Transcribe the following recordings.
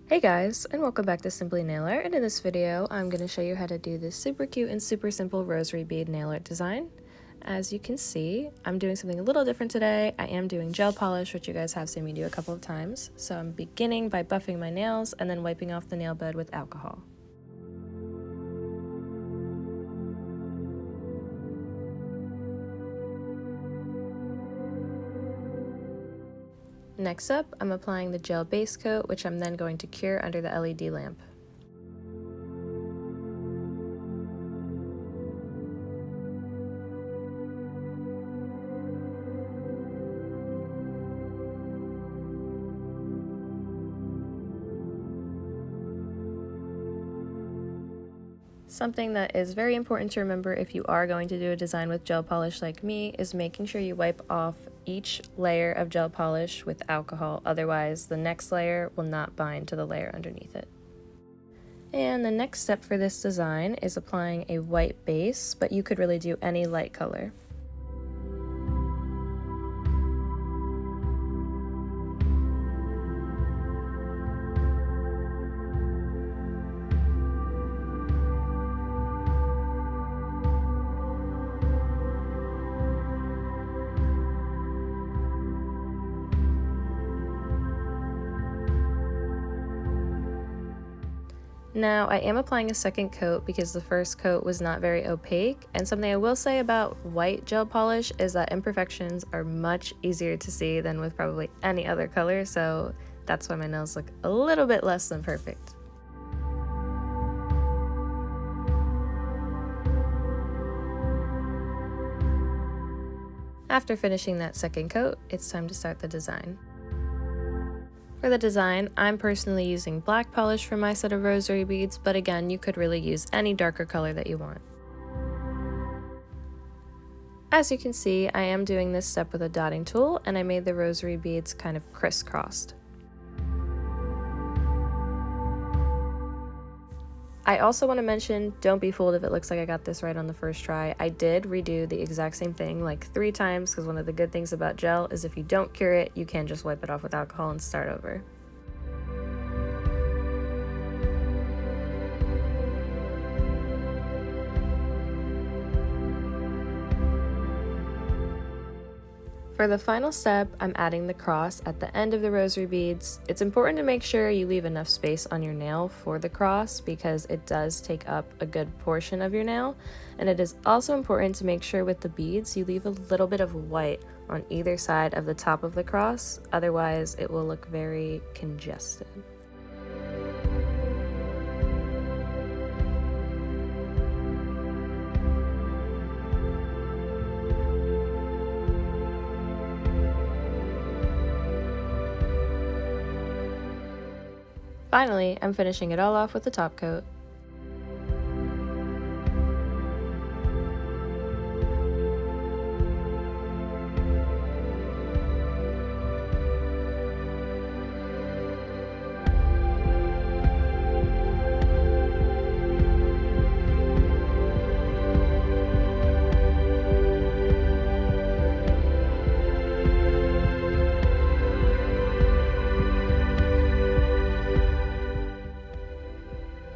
Hey guys, and welcome back to Simply Nail Art, and in this video I'm going to show you how to do this super cute and super simple rosary bead nail art design. As you can see, I'm doing something a little different today. I am doing gel polish, which you guys have seen me do a couple of times. So I'm beginning by buffing my nails and then wiping off the nail bed with alcohol. Next up, I'm applying the gel base coat, which I'm then going to cure under the LED lamp. Something that is very important to remember if you are going to do a design with gel polish like me is making sure you wipe off each layer of gel polish with alcohol, otherwise the next layer will not bind to the layer underneath it. And the next step for this design is applying a white base, but you could really do any light color. Now, I am applying a second coat because the first coat was not very opaque, and something I will say about white gel polish is that imperfections are much easier to see than with probably any other color, so that's why my nails look a little bit less than perfect. After finishing that second coat, it's time to start the design. For the design, I'm personally using black polish for my set of rosary beads, but again, you could really use any darker color that you want. As you can see, I am doing this step with a dotting tool, and I made the rosary beads kind of crisscrossed. I also want to mention, don't be fooled if it looks like I got this right on the first try. I did redo the exact same thing like 3 times because one of the good things about gel is if you don't cure it, you can just wipe it off with alcohol and start over. For the final step, I'm adding the cross at the end of the rosary beads. It's important to make sure you leave enough space on your nail for the cross because it does take up a good portion of your nail. And it is also important to make sure with the beads you leave a little bit of white on either side of the top of the cross, otherwise it will look very congested. Finally, I'm finishing it all off with the top coat.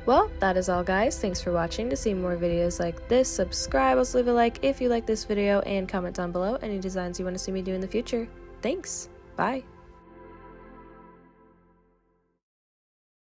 Well, that is all guys. Thanks for watching. To see more videos like this, subscribe, also leave a like if you like this video, and comment down below any designs you want to see me do in the future. Thanks. Bye.